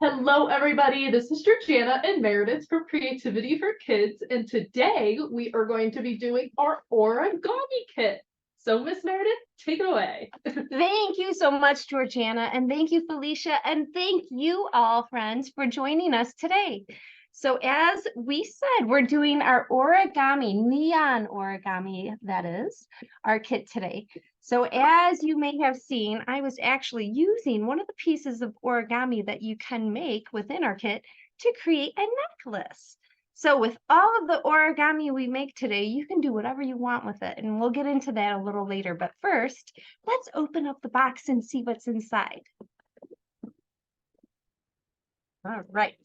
Hello, everybody. This is Georgiana and Meredith from Creativity for Kids, and today we are going to be doing our origami kit. So, Miss Meredith, take it away. Thank you so much, Georgiana, and thank you, Felicia, and thank you all, friends, for joining us today. So as we said, we're doing our origami, neon origami, that is, our kit today. So as you may have seen, I was actually using one of the pieces of origami that you can make within our kit to create a necklace. So with all of the origami we make today, you can do whatever you want with it, and we'll get into that a little later. But first, let's open up the box and see what's inside. All right.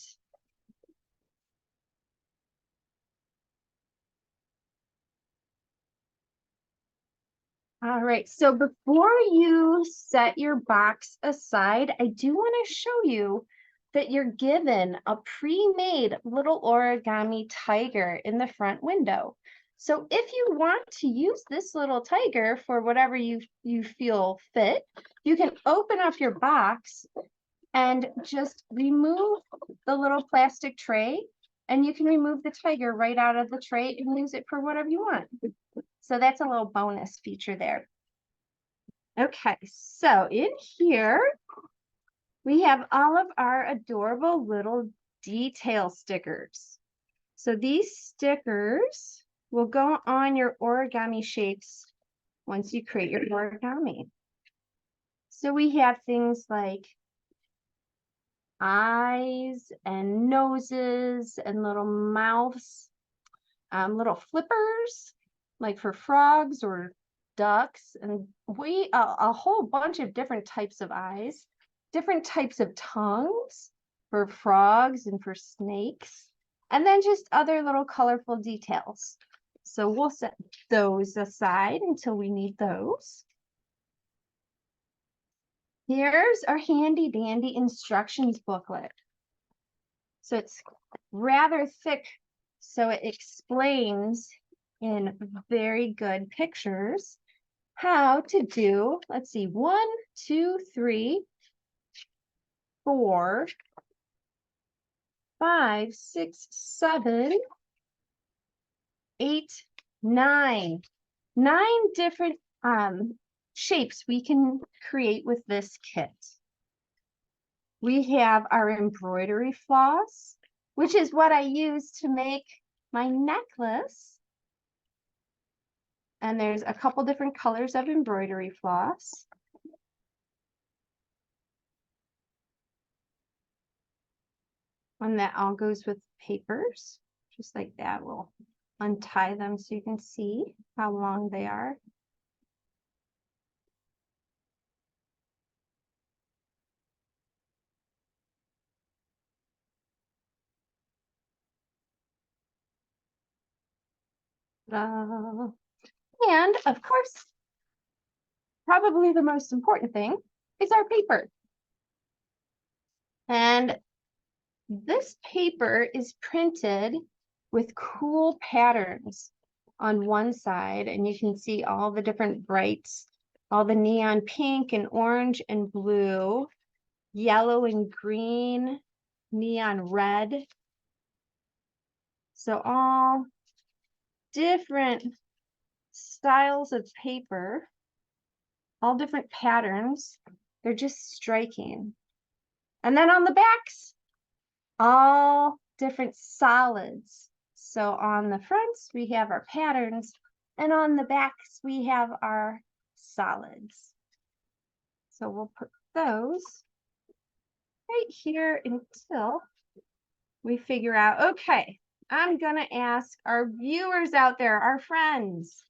All right, so before you set your box aside, I do want to show you that you're given a pre-made little origami tiger in the front window. So if you want to use this little tiger for whatever you feel fit, you can open up your box and just remove the little plastic tray, and you can remove the tiger right out of the tray and use it for whatever you want. So that's a little bonus feature there. Okay, so in here, we have all of our adorable little detail stickers. So these stickers will go on your origami shapes once you create your origami. So we have things like eyes and noses and little mouths, little flippers, like for frogs or ducks, and a whole bunch of different types of eyes, different types of tongues for frogs and for snakes, and then just other little colorful details. So we'll set those aside until we need those. Here's our handy dandy instructions booklet. So it's rather thick, so it explains in very good pictures how to do, let's see, 1, 2, 3, 4, 5, 6, 7, 8, 9. 9 different shapes we can create with this kit. We have our embroidery floss, which is what I use to make my necklace. And there's a couple different colors of embroidery floss. And that all goes with papers, just like that. We'll untie them so you can see how long they are. And of course, probably the most important thing is our paper. And this paper is printed with cool patterns on one side, and you can see all the different brights, all the neon pink and orange and blue, yellow and green, neon red. So all different styles of paper, all different patterns. They're just striking. And then on the backs, all different solids. So on the fronts, we have our patterns, and on the backs, we have our solids. So we'll put those right here until we figure out, okay, I'm gonna ask our viewers out there, our friends,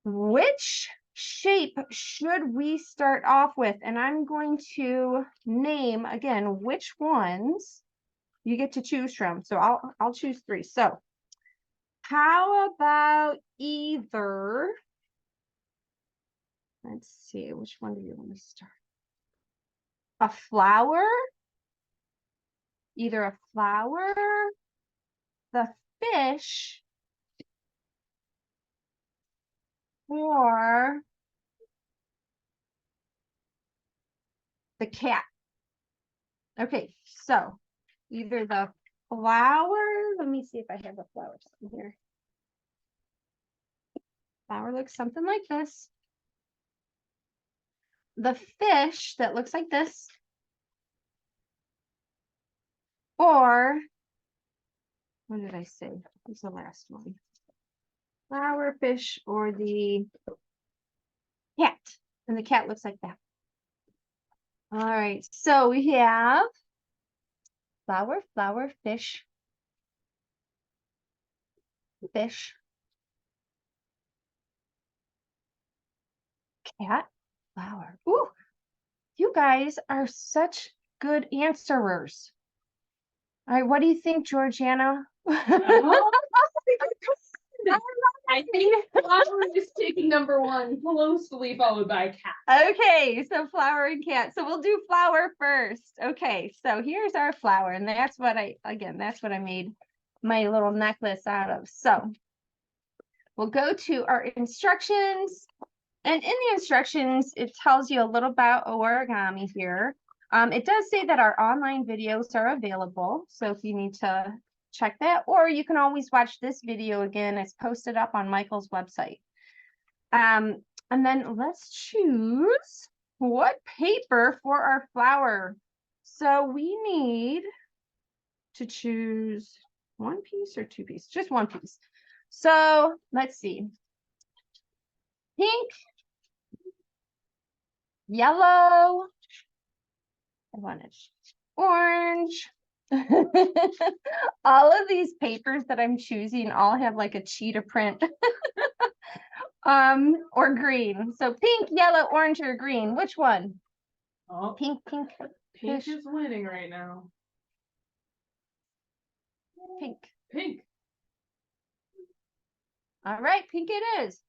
which shape should we start off with? And I'm going to name again which ones you get to choose from. So I'll choose 3. So how about either, let's see, which one do you want to start? A flower, either a flower, the fish, or the cat. Okay, so either the flower, let me see if I have the flowers in here. Flower looks something like this. The fish that looks like this. Or, what did I say? What's the last one? Flower, fish, or the cat. And the cat looks like that. All right, so we have flower, flower, fish, fish, cat, flower. Ooh, you guys are such good answerers. All right, what do you think, Georgiana? I think flower is taking number one, closely followed by cat. Okay, so flower and cat. So we'll do flower first. Okay, so here's our flower, and that's what that's what I made my little necklace out of. So we'll go to our instructions, and in the instructions, it tells you a little about origami here. It does say that our online videos are available, so if you need to check that, or you can always watch this video again. It's posted up on Michael's website. And then let's choose what paper for our flower. So we need to choose one piece or two pieces, just one piece. So let's see. Pink, yellow, I wanted orange. All of these papers that I'm choosing all have like a cheetah print. Or green. So pink, yellow, orange, or green. Which one? Oh, Pink. pink is winning right now. Pink. Pink. All right, pink it is.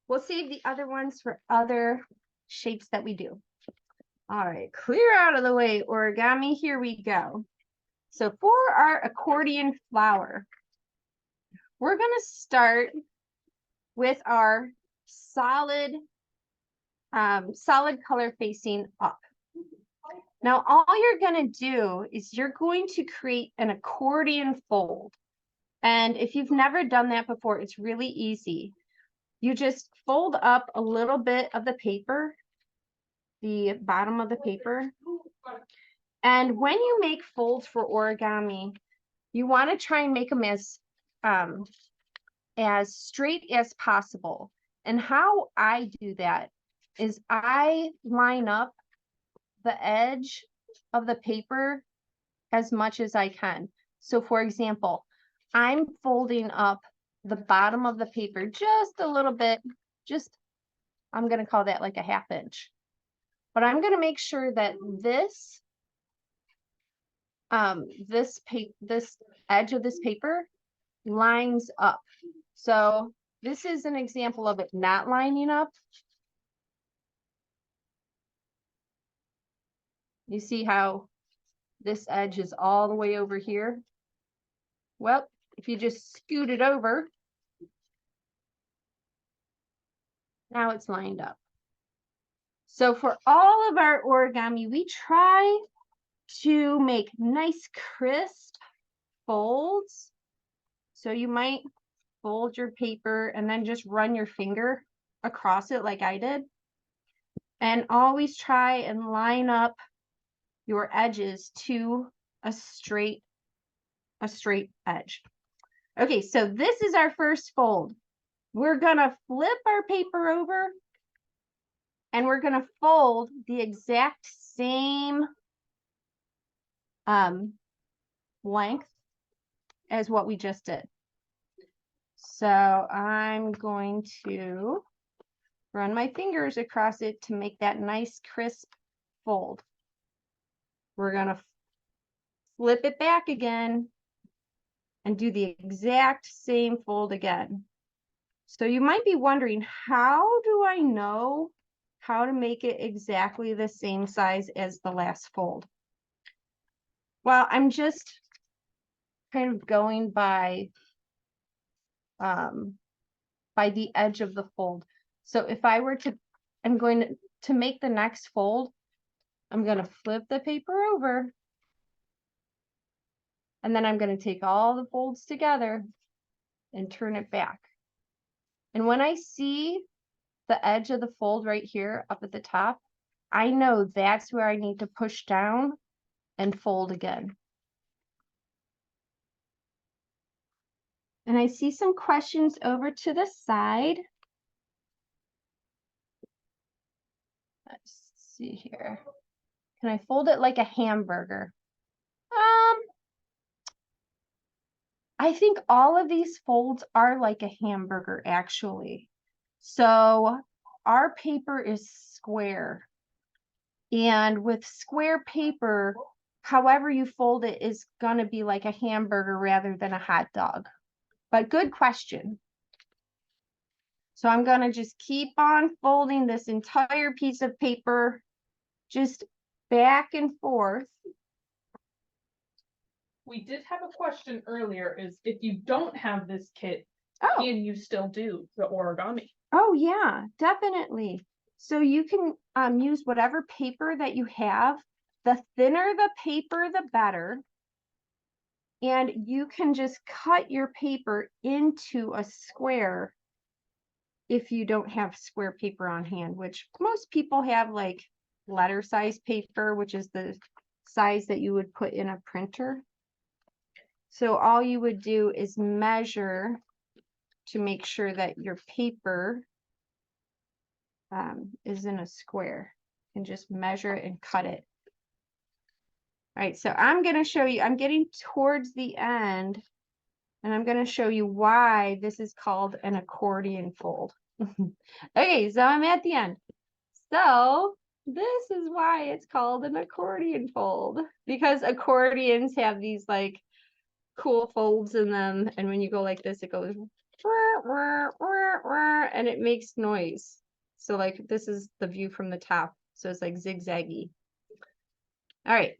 We'll save the other ones for other shapes that we do. All right, clear out of the way, origami. Here we go. So for our accordion flower, we're going to start with our solid color facing up. Now, all you're going to do is you're going to create an accordion fold. And if you've never done that before, it's really easy. You just fold up a little bit of the paper, the bottom of the paper. And when you make folds for origami, you want to try and make them as straight as possible. And how I do that is I line up the edge of the paper as much as I can. So for example, I'm folding up the bottom of the paper just a little bit, I'm going to call that like a ½ inch. But I'm going to make sure that this edge of this paper lines up. So this is an example of it not lining up. You see how this edge is all the way over here? Well, if you just scoot it over, now it's lined up. So for all of our origami, we try to make nice crisp folds. So you might fold your paper and then just run your finger across it like I did. And always try and line up your edges to a straight edge. Okay, so this is our first fold. We're gonna flip our paper over and we're gonna fold the exact same length as what we just did. So I'm going to run my fingers across it to make that nice crisp fold. We're gonna flip it back again and do the exact same fold again. So you might be wondering, how do I know how to make it exactly the same size as the last fold? Well, I'm just kind of going by the edge of the fold. So if I were to, I'm going to make the next fold, I'm going to flip the paper over And then I'm going to take all the folds together and turn it back. And when I see the edge of the fold right here up at the top, I know that's where I need to push down and fold again. And I see some questions over to the side. Let's see here. Can I fold it like a hamburger? I think all of these folds are like a hamburger, actually. So our paper is square. And with square paper, however you fold it is going to be like a hamburger rather than a hot dog. But good question. So I'm going to just keep on folding this entire piece of paper just back and forth. We did have a question earlier, is if you don't have this kit, Oh, can you still do the origami? oh yeah, definitely. So you can use whatever paper that you have. The thinner the paper, the better. And you can just cut your paper into a square if you don't have square paper on hand, which most people have like letter size paper, which is the size that you would put in a printer. So all you would do is measure to make sure that your paper is in a square, and just measure it and cut it. All right, so I'm going to show you, I'm getting towards the end, and I'm going to show you why this is called an accordion fold. Okay, so I'm at the end. So this is why it's called an accordion fold, because accordions have these like cool folds in them, and when you go like this, it goes and it makes noise. So like this is the view from the top, so it's like zigzaggy. All right,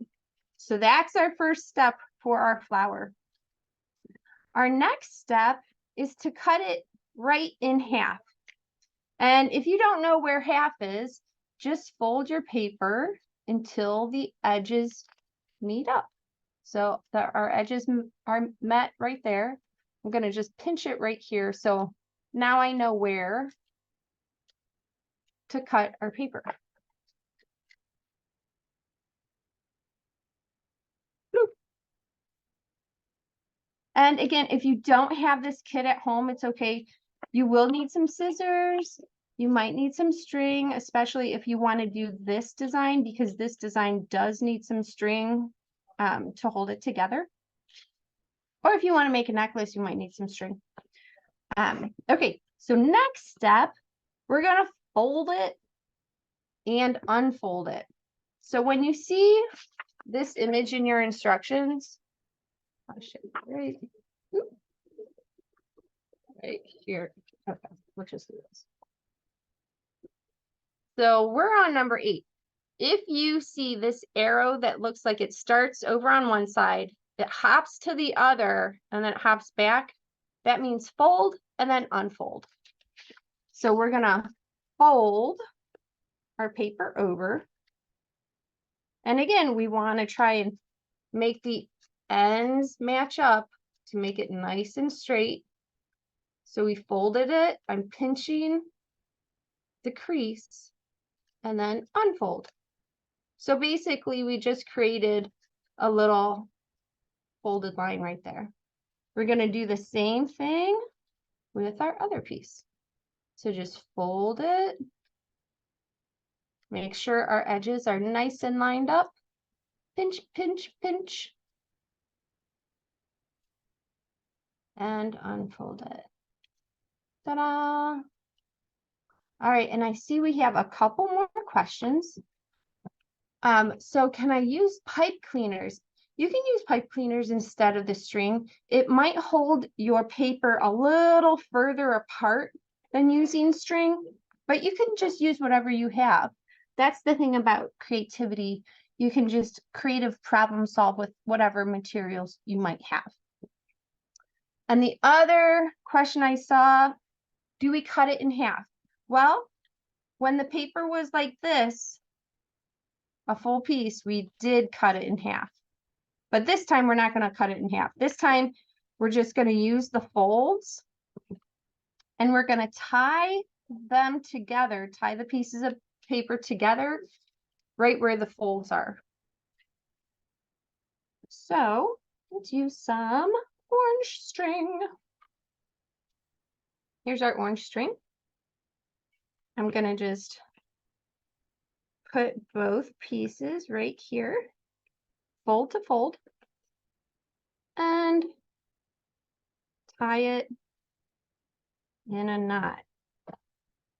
so that's our first step for our flower. Our next step is to cut it right in half. And if you don't know where half is, just fold your paper until the edges meet up. So our edges are met right there. I'm going to just pinch it right here. So now I know where to cut our paper. Bloop. And again, if you don't have this kit at home, it's okay. You will need some scissors. You might need some string, especially if you want to do this design, because this design does need some string to hold it together. Or if you want to make a necklace, you might need some string. Okay, so next step, we're going to fold it and unfold it. So when you see this image in your instructions, I'll show you right here. Okay, let's just do this. So we're on number 8. If you see this arrow that looks like it starts over on one side, it hops to the other, and then it hops back, that means fold and then unfold. So we're going to fold our paper over. And again, we want to try and make the ends match up to make it nice and straight. So we folded it. I'm pinching the crease and then unfold. So basically we just created a little folded line right there. We're going to do the same thing with our other piece. So just fold it. Make sure our edges are nice and lined up. Pinch, pinch, pinch. And unfold it. Ta-da! All right, and I see we have a couple more questions. So can I use pipe cleaners? You can use pipe cleaners instead of the string. It might hold your paper a little further apart than using string, but you can just use whatever you have. That's the thing about creativity. You can just creative problem solve with whatever materials you might have. And the other question I saw, do we cut it in half? Well, when the paper was like this, a full piece, we did cut it in half. But this time we're not going to cut it in half. This time we're just going to use the folds and we're going to tie them together, tie the pieces of paper together right where the folds are. So let's use some orange string. Here's our orange string. I'm going to just put both pieces right here, fold to fold, and tie it in a knot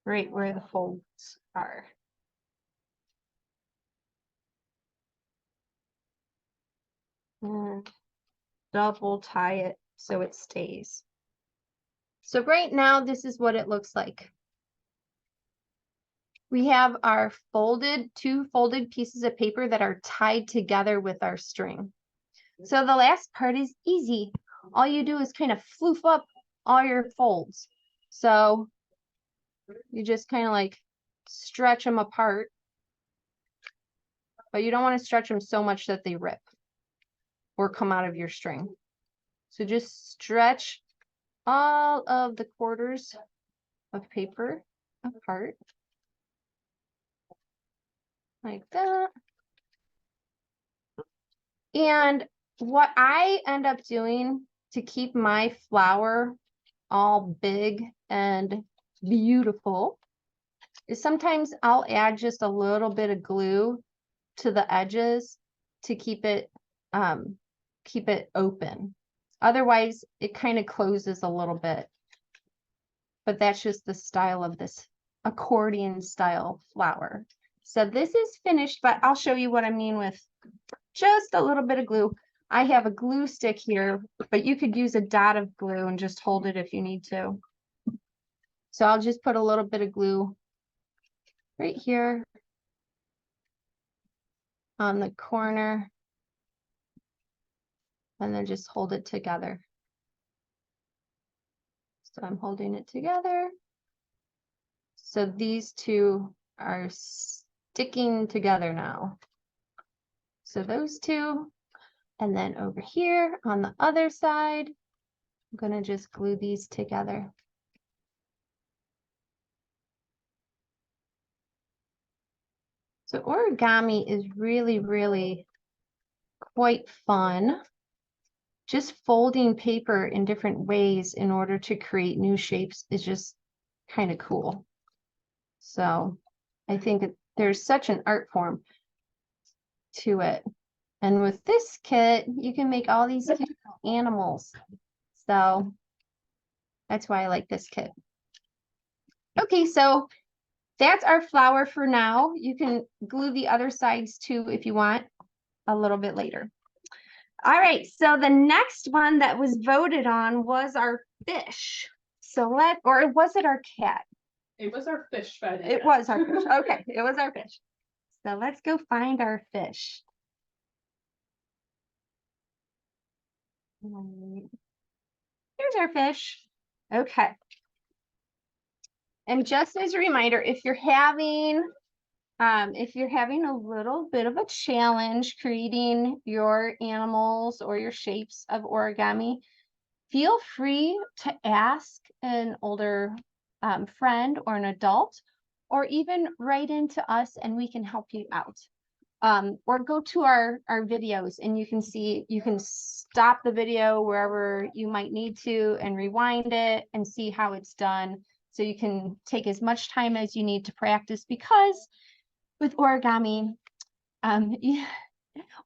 right where the folds are. And double tie it so it stays. So right now, this is what it looks like. We have our two folded pieces of paper that are tied together with our string. So the last part is easy. All you do is kind of floof up all your folds. So you just kind of like stretch them apart, but you don't want to stretch them so much that they rip or come out of your string. So just stretch all of the quarters of paper apart like that. And what I end up doing to keep my flower all big and beautiful is sometimes I'll add just a little bit of glue to the edges to keep it open. Otherwise, it kind of closes a little bit. But that's just the style of this accordion style flower. So this is finished, but I'll show you what I mean with just a little bit of glue. I have a glue stick here, but you could use a dot of glue and just hold it if you need to. So I'll just put a little bit of glue right here on the corner and then just hold it together. So I'm holding it together. So these two are sticking together now. So those two, and then over here on the other side, I'm going to just glue these together. So origami is really, really quite fun. Just folding paper in different ways in order to create new shapes is just kind of cool. So I think there's such an art form to it. And with this kit, you can make all these cute animals. So that's why I like this kit. Okay, so that's our flower for now. You can glue the other sides too if you want a little bit later. All right, so the next one that was voted on was our fish. So or was it our cat? It was our fish, Betty. It was our fish. Okay, it was our fish. So let's go find our fish. Here's our fish. Okay. And just as a reminder, if you're having a little bit of a challenge creating your animals or your shapes of origami, feel free to ask an older friend or an adult, or even write into us and we can help you out. Or go to our videos and you can stop the video wherever you might need to and rewind it and see how it's done. So you can take as much time as you need to practice, because with origami,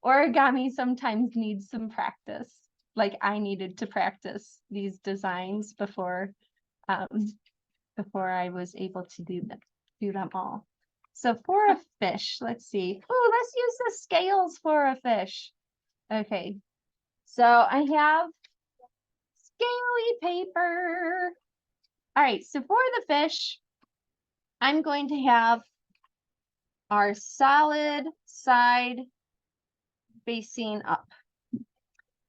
origami sometimes needs some practice. Like I needed to practice these designs before I was able to do them all. So for a fish, let's see. Oh, let's use the scales for a fish. Okay, so I have scaly paper. All right, so for the fish, I'm going to have our solid side facing up.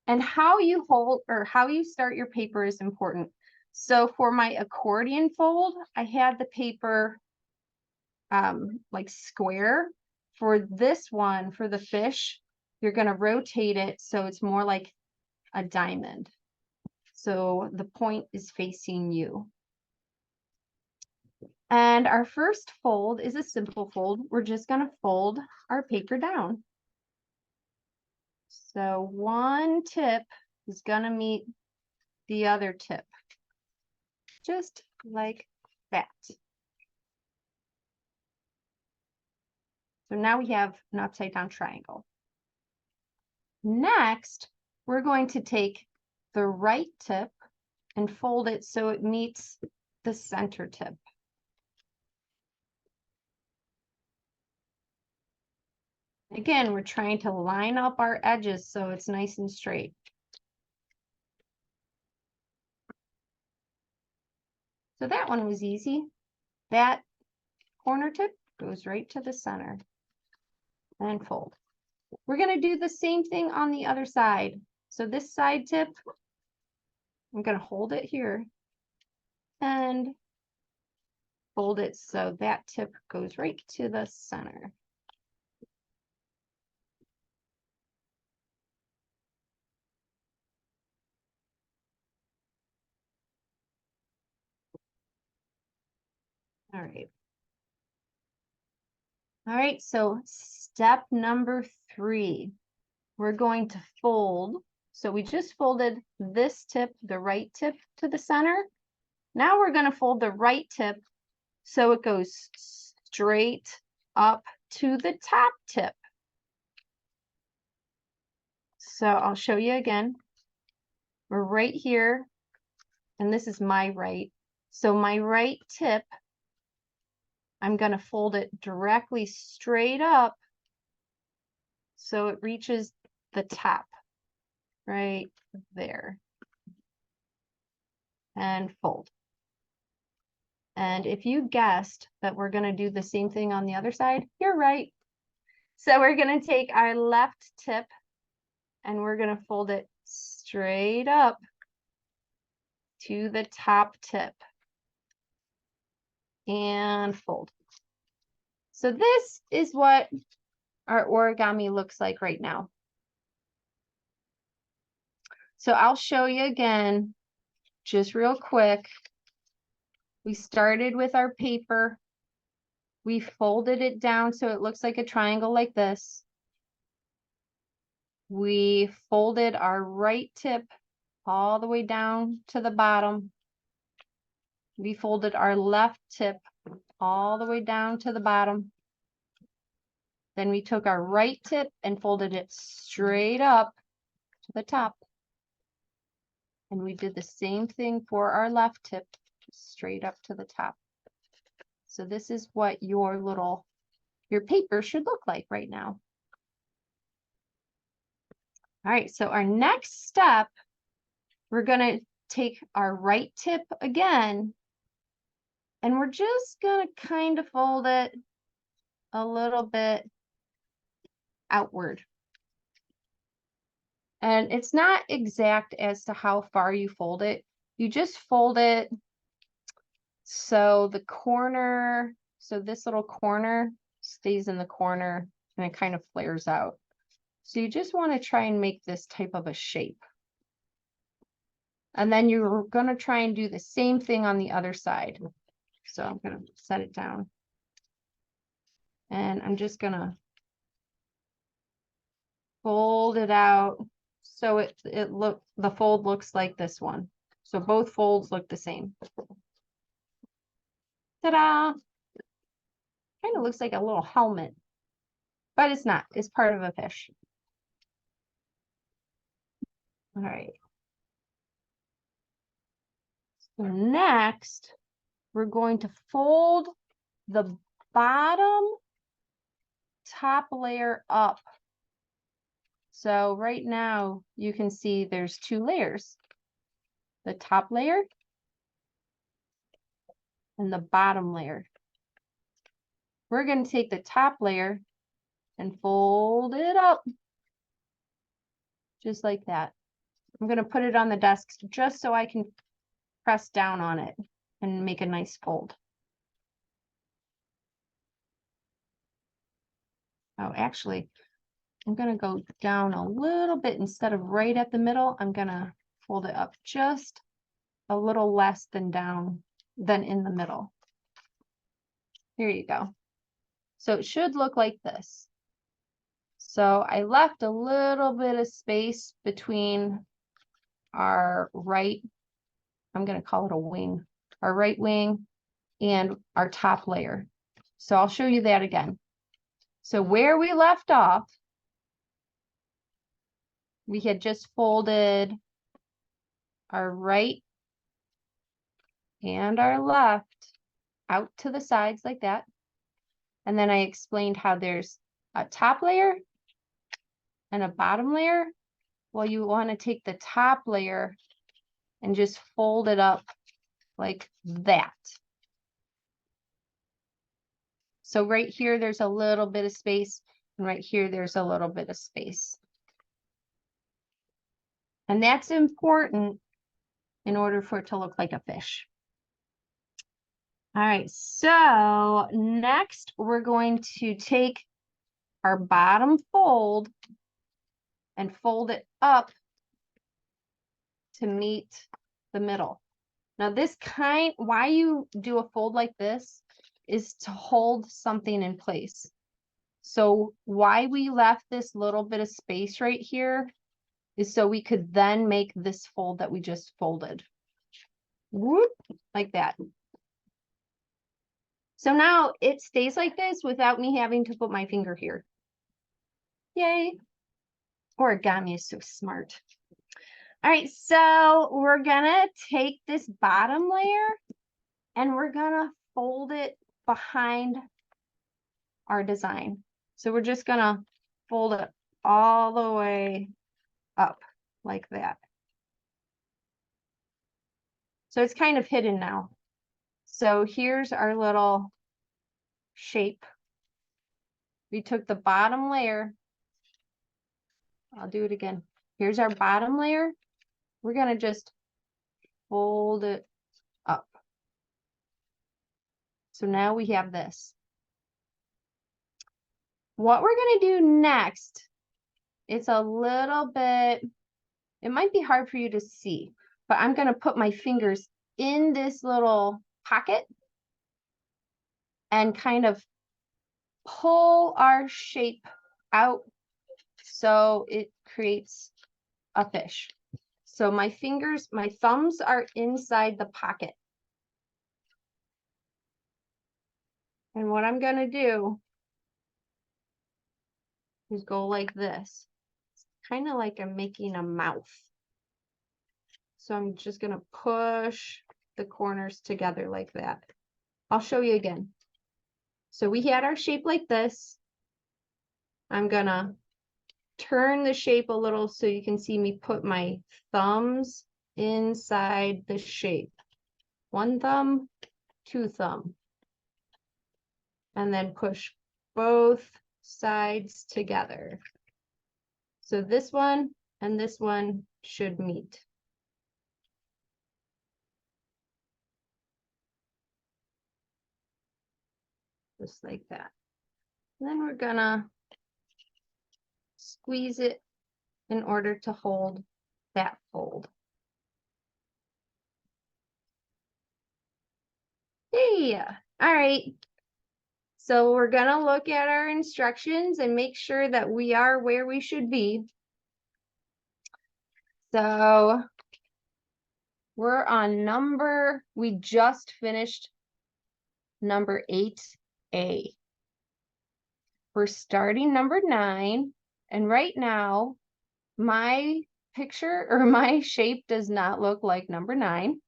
And how you hold or how you start your paper is important. So for my accordion fold, I had the paper like square. For this one, for the fish, you're going to rotate it so it's more like a diamond. So the point is facing you. And our first fold is a simple fold. We're just going to fold our paper down. So one tip is going to meet the other tip, just like that. So now we have an upside down triangle. Next, we're going to take the right tip and fold it so it meets the center tip. Again, we're trying to line up our edges so it's nice and straight. So that one was easy. That corner tip goes right to the center and fold. We're going to do the same thing on the other side. So this side tip, I'm going to hold it here and fold it so that tip goes right to the center. All right. All right, so step number 3, we're going to fold. So we just folded this tip, the right tip, to the center. Now we're going to fold the right tip so it goes straight up to the top tip. So I'll show you again. We're right here, and this is my right. So my right tip, I'm going to fold it directly straight up so it reaches the top right there. And fold. And if you guessed that we're going to do the same thing on the other side, you're right. So we're going to take our left tip and we're going to fold it straight up to the top tip and fold. So this is what our origami looks like right now. So I'll show you again, just real quick. We started with our paper. We folded it down so it looks like a triangle like this. We folded our right tip all the way down to the bottom. We folded our left tip all the way down to the bottom. Then we took our right tip and folded it straight up to the top. And we did the same thing for our left tip, straight up to the top. So this is what your paper should look like right now. All right, so our next step, we're going to take our right tip again, and we're just going to kind of fold it a little bit outward. And it's not exact as to how far you fold it. You just fold it so the corner, so this little corner stays in the corner and it kind of flares out. So you just want to try and make this type of a shape. And then you're going to try and do the same thing on the other side. So I'm going to set it down. And I'm just going to fold it out so the fold looks like this one. So both folds look the same. Ta-da! Kind of looks like a little helmet, but it's not. It's part of a fish. All right. So next, we're going to fold the bottom top layer up. So right now you can see there's 2 layers, the top layer and the bottom layer. We're going to take the top layer and fold it up just like that. I'm going to put it on the desk just so I can press down on it and make a nice fold. Oh, actually, I'm going to go down a little bit instead of right at the middle. I'm going to fold it up just a little less than down than in the middle. Here you go. So it should look like this. So I left a little bit of space between our right, I'm going to call it a wing, our right wing and our top layer. So I'll show you that again. So where we left off, we had just folded our right and our left out to the sides like that. And then I explained how there's a top layer and a bottom layer. Well, you want to take the top layer and just fold it up like that. So right here, there's a little bit of space, and right here, there's a little bit of space. And that's important in order for it to look like a fish. All right, so next we're going to take our bottom fold and fold it up to meet the middle. Now why you do a fold like this is to hold something in place. So why we left this little bit of space right here is so we could then make this fold that we just folded. Whoop, like that. So now it stays like this without me having to put my finger here. Yay. Origami is so smart. All right, so we're gonna take this bottom layer and we're gonna fold it behind our design. So we're just gonna fold it all the way up like that. So it's kind of hidden now. So here's our little shape. We took the bottom layer. I'll do it again. Here's our bottom layer. We're gonna just fold it up. So now we have this. What we're gonna do next, it's a little bit, it might be hard for you to see, but I'm gonna put my fingers in this little pocket and kind of pull our shape out so it creates a fish. So my fingers, my thumbs are inside the pocket. And what I'm gonna do is go like this. It's kind of like I'm making a mouth. So I'm just gonna push the corners together like that. I'll show you again. So we had our shape like this. I'm gonna turn the shape a little so you can see me put my thumbs inside the shape. One thumb, two thumb. And then push both sides together. So this one and this one should meet. Just like that. And then we're gonna squeeze it in order to hold that fold. Hey, all right. So we're gonna look at our instructions and make sure that we are where we should be. So we're on we just finished number 8A. We're starting number 9, and right now my picture or my shape does not look like number 9.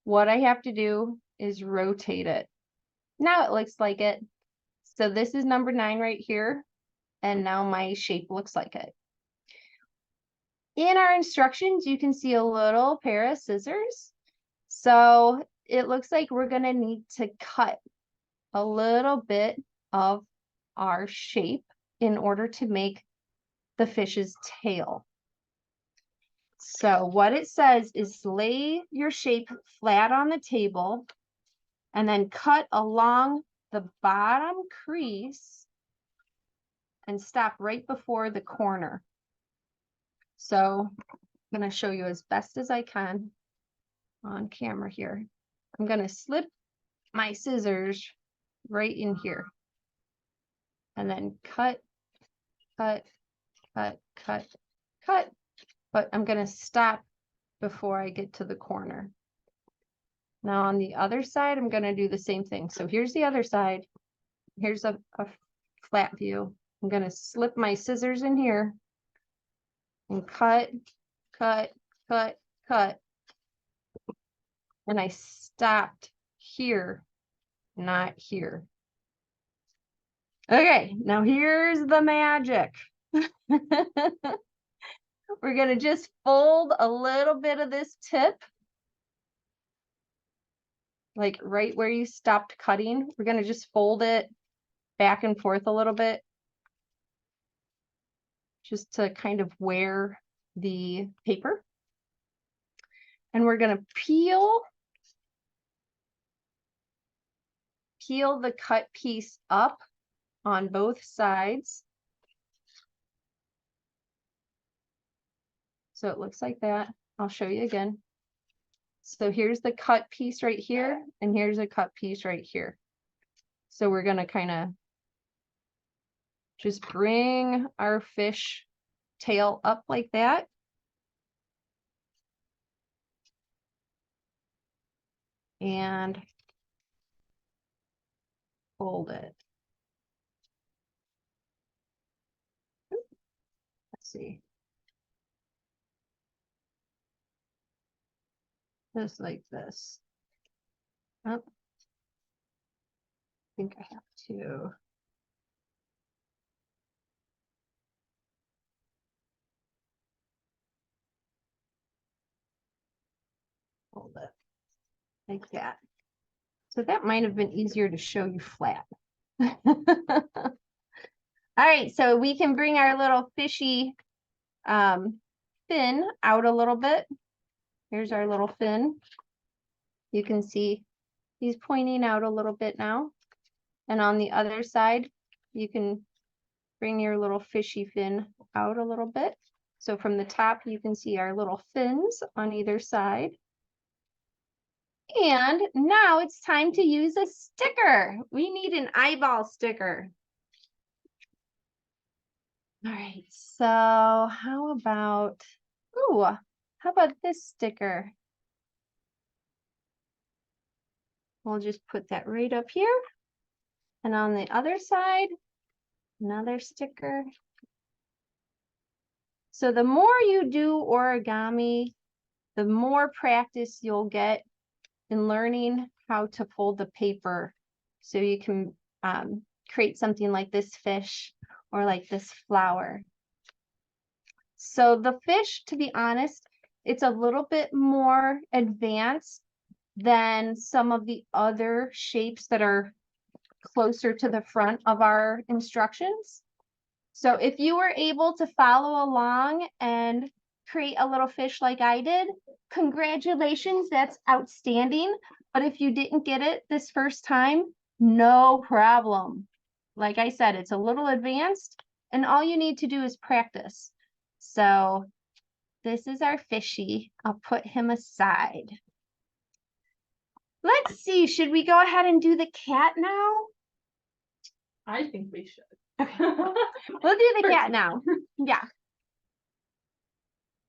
What I have to do is rotate it. Now it looks like it. So this is number 9 right here, and now my shape looks like it. In our instructions, you can see a little pair of scissors. So it looks like we're going to need to cut a little bit of our shape in order to make the fish's tail. So what it says is lay your shape flat on the table and then cut along the bottom crease and stop right before the corner. So I'm going to show you as best as I can on camera here. I'm going to slip my scissors right in here and then cut, cut, cut, cut, cut, but I'm going to stop before I get to the corner. Now on the other side, I'm going to do the same thing. So here's the other side. Here's a flat view. I'm going to slip my scissors in here and cut, cut, cut, cut. And I stopped here, not here. Okay, now here's the magic. We're going to just fold a little bit of this tip, like right where you stopped cutting. We're going to just fold it back and forth a little bit, just to kind of wear the paper. And we're going to peel the cut piece up on both sides. So it looks like that. I'll show you again. So here's the cut piece right here, and here's a cut piece right here. So we're going to kind of just bring our fish tail up like that. And fold it. Let's see. Just like this. Oh, I think I have to. Hold it like that. So that might have been easier to show you flat. All right, so we can bring our little fishy fin out a little bit. Here's our little fin. You can see he's pointing out a little bit now. And on the other side, you can bring your little fishy fin out a little bit. So from the top, you can see our little fins on either side. And now it's time to use a sticker. We need an eyeball sticker. All right, so how about this sticker? We'll just put that right up here. And on the other side, another sticker. So the more you do origami, the more practice you'll get in learning how to fold the paper. So you can create something like this fish or like this flower. So the fish, to be honest, it's a little bit more advanced than some of the other shapes that are closer to the front of our instructions. So if you were able to follow along and create a little fish like I did, congratulations, that's outstanding. But if you didn't get it this first time, no problem. Like I said, it's a little advanced and all you need to do is practice. So this is our fishy. I'll put him aside. Let's see, should we go ahead and do the cat now? I think we should. We'll do the cat now. Yeah.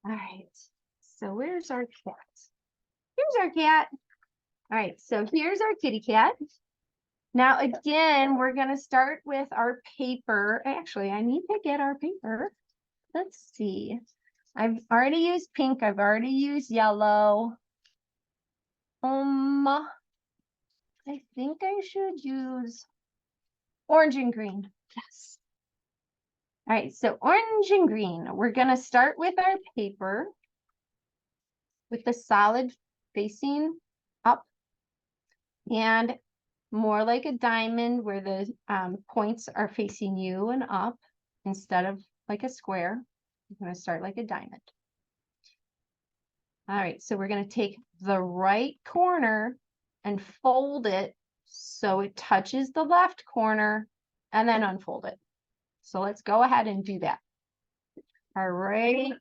All right. So where's our cat? Here's our cat. All right. So here's our kitty cat. Now, again, we're going to start with our paper. Actually, I need to get our paper. Let's see. I've already used pink. I've already used yellow. I think I should use orange and green. Yes. All right, so orange and green. We're going to start with our paper with the solid facing up and more like a diamond where the points are facing you and up instead of like a square. I'm going to start like a diamond. All right, so we're going to take the right corner and fold it so it touches the left corner and then unfold it. So let's go ahead and do that. Our right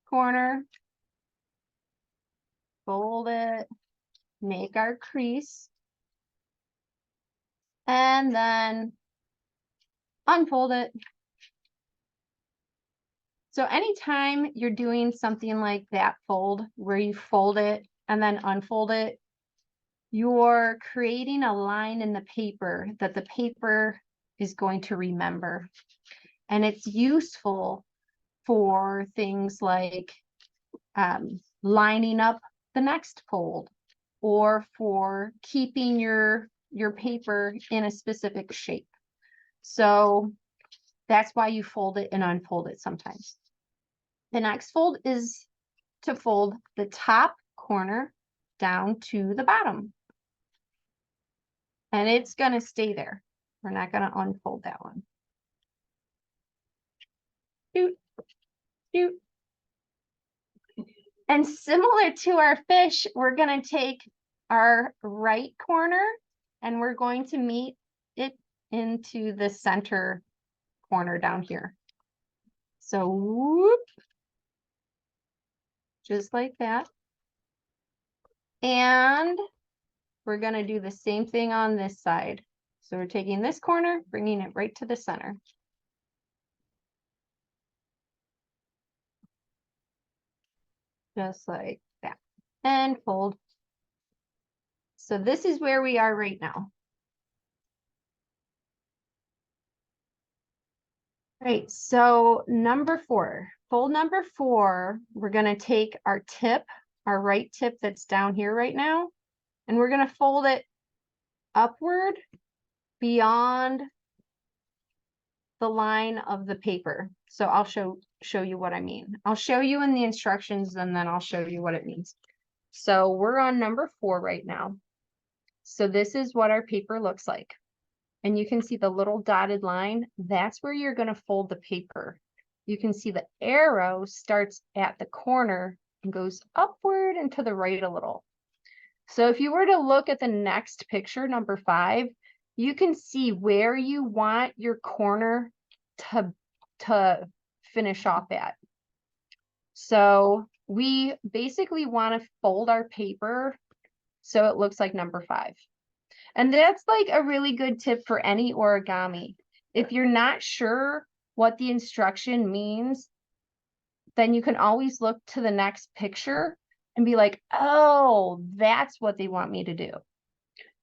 corner, fold it, make our crease, and then unfold it. So anytime you're doing something like that fold, where you fold it and then unfold it, you're creating a line in the paper that the paper is going to remember. And it's useful for things like lining up the next fold, or for keeping your paper in a specific shape. So that's why you fold it and unfold it sometimes. The next fold is to fold the top corner down to the bottom. And it's going to stay there. We're not going to unfold that one. Doot, doot. And similar to our fish, we're going to take our right corner and we're going to meet it into the center corner down here. So whoop, just like that. And we're going to do the same thing on this side. So we're taking this corner, bringing it right to the center. Just like that. And fold. So this is where we are right now. Right, so number 4, fold number 4, we're going to take our tip, our right tip that's down here right now, and we're going to fold it upward beyond the line of the paper. So I'll show you what I mean. I'll show you in the instructions and then I'll show you what it means. So we're on number 4 right now. So this is what our paper looks like. And you can see the little dotted line. That's where you're going to fold the paper. You can see the arrow starts at the corner and goes upward and to the right a little. So if you were to look at the next picture, number 5, you can see where you want your corner to finish off at. So we basically want to fold our paper so it looks like number 5. And that's like a really good tip for any origami. If you're not sure what the instruction means, then you can always look to the next picture and be like, oh, that's what they want me to do.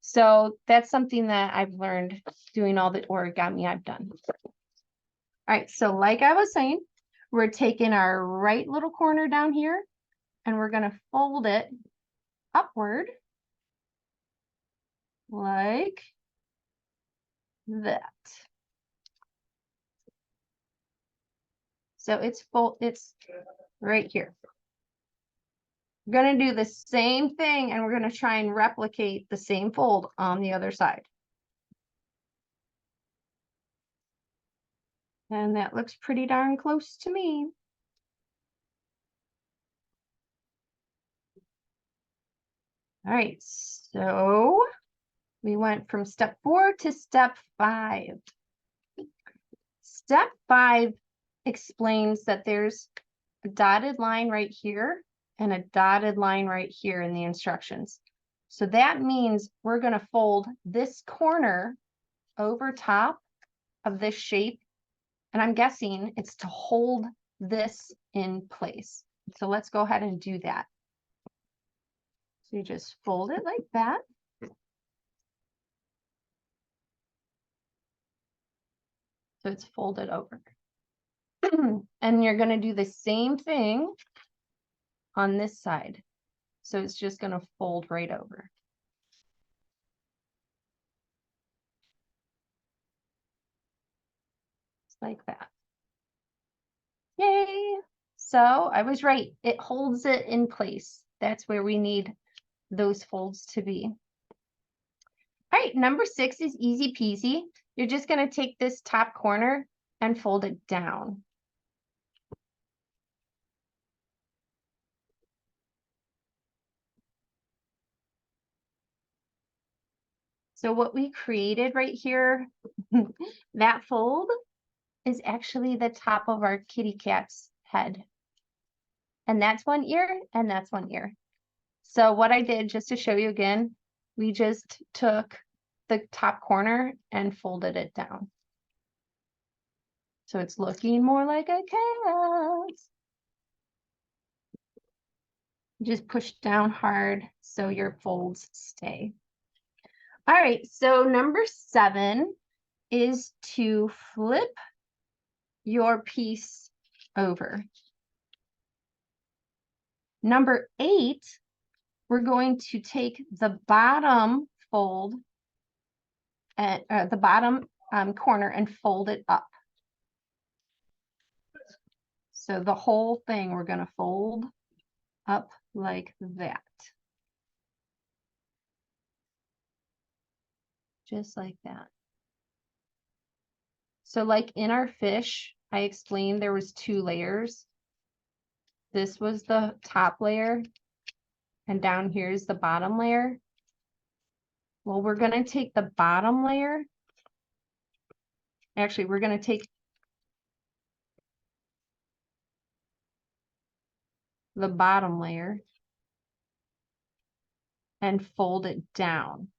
So that's something that I've learned doing all the origami I've done. All right, so like I was saying, we're taking our right little corner down here and we're going to fold it upward like that. So it's right here. We're going to do the same thing and we're going to try and replicate the same fold on the other side. And that looks pretty darn close to me. All right, so we went from step 4 to step 5. Step 5 explains that there's a dotted line right here and a dotted line right here in the instructions. So that means we're going to fold this corner over top of this shape. And I'm guessing it's to hold this in place. So let's go ahead and do that. So you just fold it like that. So it's folded over. And you're going to do the same thing on this side. So it's just going to fold right over. Just like that. Yay! So I was right. It holds it in place. That's where we need those folds to be. All right, number 6 is easy peasy. You're just going to take this top corner and fold it down. So what we created right here, that fold, is actually the top of our kitty cat's head. And that's one ear, and that's one ear. So what I did, just to show you again, we just took the top corner and folded it down. So it's looking more like a cat. Just push down hard so your folds stay. All right, so number 7 is to flip your piece over. Number 8, we're going to take the bottom fold at the bottom corner and fold it up. So the whole thing we're going to fold up like that. Just like that. So like in our fish, I explained there was 2 layers. This was the top layer, and down here is the bottom layer. Well, we're going to take the bottom layer. Actually, we're going to take the bottom layer and fold it down.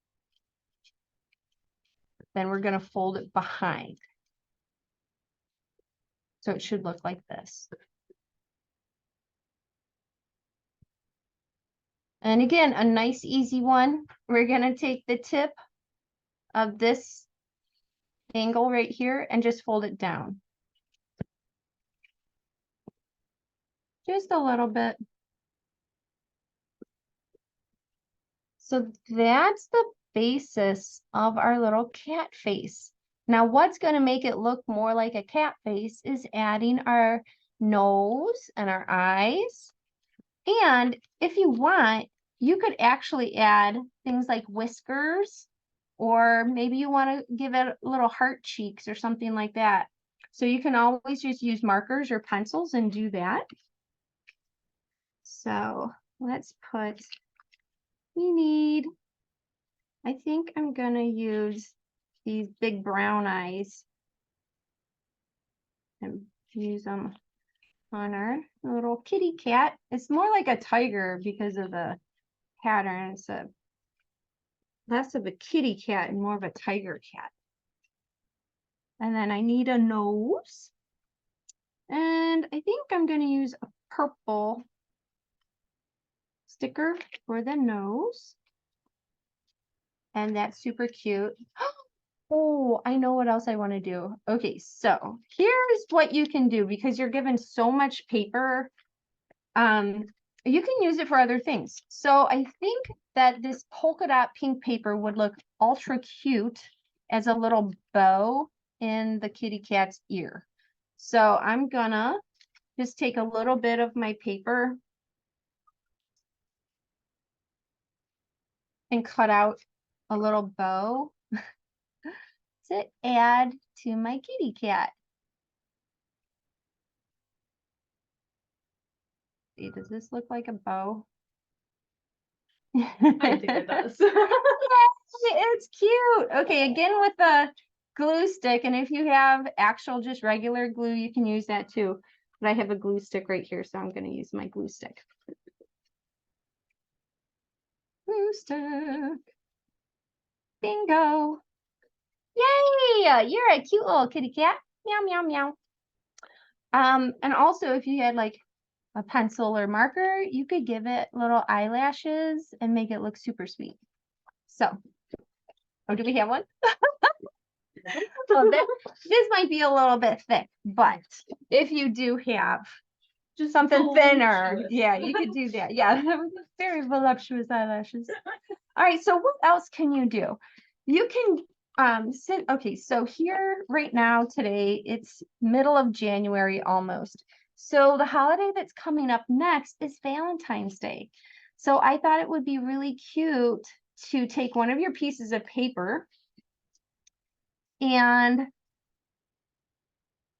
Then we're going to fold it behind. So it should look like this. And again, a nice easy one. We're going to take the tip of this angle right here and just fold it down. Just a little bit. So that's the basis of our little cat face. Now, what's going to make it look more like a cat face is adding our nose and our eyes. And if you want, you could actually add things like whiskers, or maybe you want to give it little heart cheeks or something like that. So you can always just use markers or pencils and do that. So let's put, I think I'm going to use these big brown eyes and use them on our little kitty cat. It's more like a tiger because of the pattern. It's less of a kitty cat and more of a tiger cat. And then I need a nose. And I think I'm going to use a purple sticker for the nose. And that's super cute. Oh, I know what else I want to do. Okay, so here's what you can do because you're given so much paper. You can use it for other things. So I think that this polka dot pink paper would look ultra cute as a little bow in the kitty cat's ear. So I'm gonna just take a little bit of my paper and cut out a little bow to add to my kitty cat. See, does this look like a bow? I think it does. It's cute. Okay, again with the glue stick, and if you have actual just regular glue, you can use that too. But I have a glue stick right here, so I'm going to use my glue stick. Glue stick. Bingo. Yay! You're a cute little kitty cat. Meow, meow, meow. And also if you had like a pencil or marker, you could give it little eyelashes and make it look super sweet. So, oh, do we have one? Well, this might be a little bit thick, but if you do have Just something thinner, voluptuous. yeah, you could do that. Yeah, very voluptuous eyelashes. All right, so what else can you do? You can okay, so here right now today, it's middle of January almost. So the holiday that's coming up next is Valentine's Day. So I thought it would be really cute to take one of your pieces of paper, and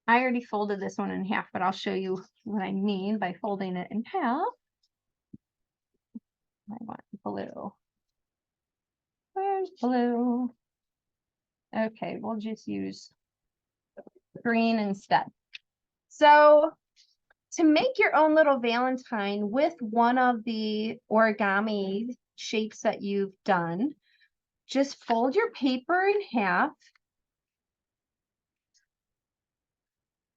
I already folded this one in half, but I'll show you what I mean by folding it in half. I want blue. Where's blue? Okay, we'll just use green instead. So to make your own little Valentine with one of the origami shapes that you've done, just fold your paper in half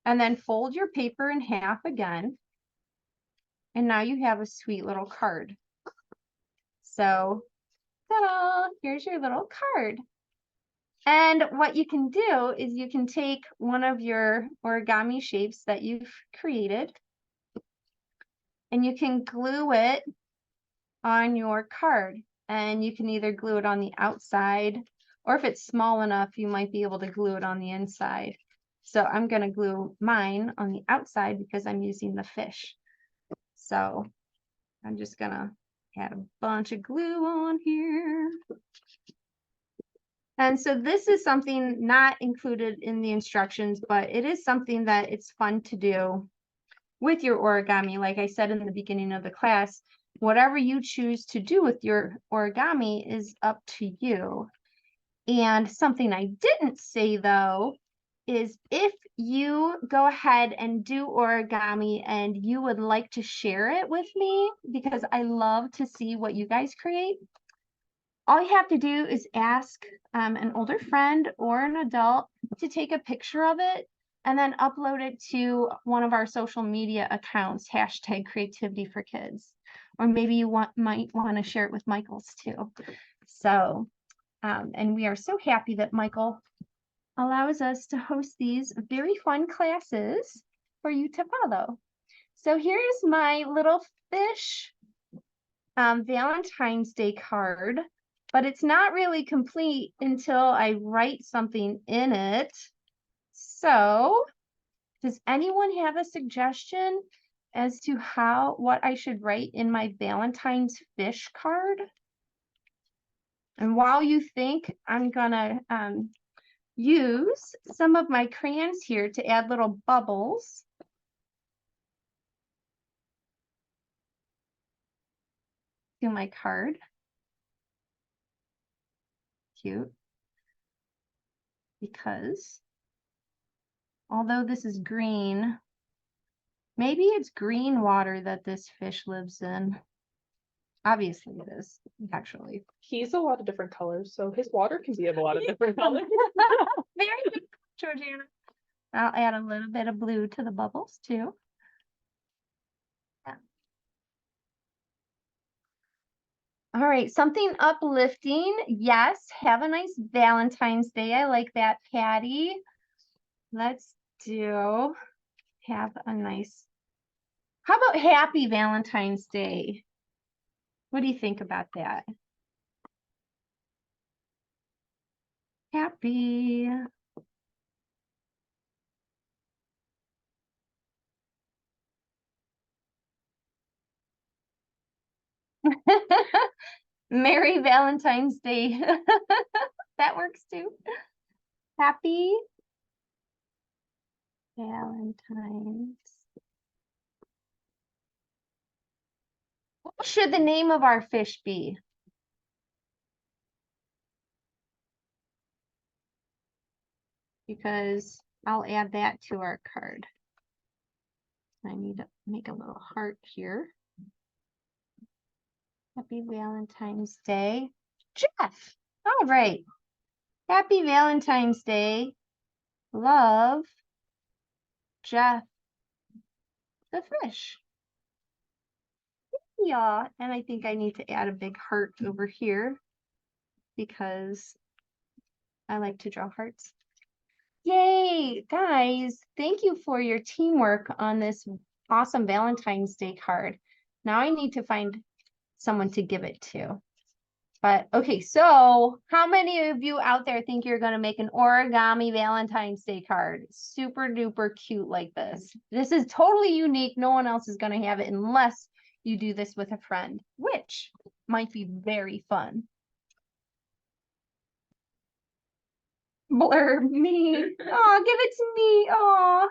and then fold your paper in half again. And now you have a sweet little card. So, ta-da, here's your little card. And what you can do is you can take one of your origami shapes that you've created and you can glue it on your card. And you can either glue it on the outside, or if it's small enough, you might be able to glue it on the inside. So I'm going to glue mine on the outside because I'm using the fish. So I'm just going to add a bunch of glue on here. And so this is something not included in the instructions, but it is something that it's fun to do with your origami. Like I said in the beginning of the class, whatever you choose to do with your origami is up to you. And something I didn't say though, is if you go ahead and do origami and you would like to share it with me, because I love to see what you guys create, all you have to do is ask an older friend or an adult to take a picture of it and then upload it to one of our social media accounts, #CreativityForKids. Or maybe you might want to share it with Michael's too. So, and we are so happy that Michael allows us to host these very fun classes for you to follow. So here's my little fish Valentine's Day card, but it's not really complete until I write something in it. So does anyone have a suggestion as to what I should write in my Valentine's fish card? And while you think, I'm gonna use some of my crayons here to add little bubbles. To my card. Cute. Because although this is green, maybe it's green water that this fish lives in. Obviously it is, actually. He's a lot of different colors, so his water can be of a lot of different colors. Very good, Georgiana. I'll add a little bit of blue to the bubbles too. Yeah. All right, something uplifting. Yes, have a nice Valentine's Day. I like that, Patty. Let's do have a nice. How about happy Valentine's Day? What do you think about that? Happy. Merry Valentine's Day. That works too. Happy Valentine's. What should the name of our fish be? Because I'll add that to our card. I need to make a little heart here. Happy Valentine's Day. Jeff. All right. Happy Valentine's Day. Love, Jeff, the fish. Yeah, and I think I need to add a big heart over here because I like to draw hearts. Yay, guys, thank you for your teamwork on this awesome Valentine's Day card. Now I need to find someone to give it to. But okay, so how many of you out there think you're going to make an origami Valentine's Day card? Super duper cute like this. This is totally unique. No one else is going to have it unless you do this with a friend, which might be very fun. Blurb me. Oh, give it to me. Oh.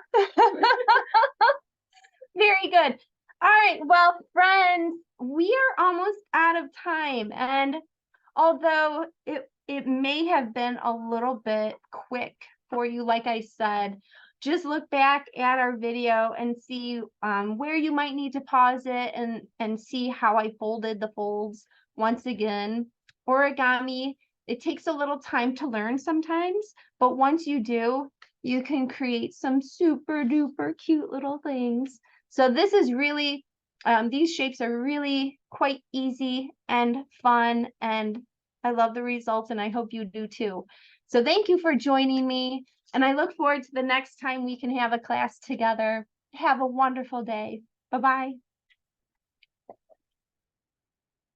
Very good. All right. Well, friends, we are almost out of time. And although it may have been a little bit quick for you, like I said, just look back at our video and see where you might need to pause it and see how I folded the folds once again. Origami, it takes a little time to learn sometimes, but once you do, you can create some super duper cute little things. So this is really, these shapes are really quite easy and fun, and I love the results, and I hope you do too. So thank you for joining me, and I look forward to the next time we can have a class together. Have a wonderful day. Bye-bye.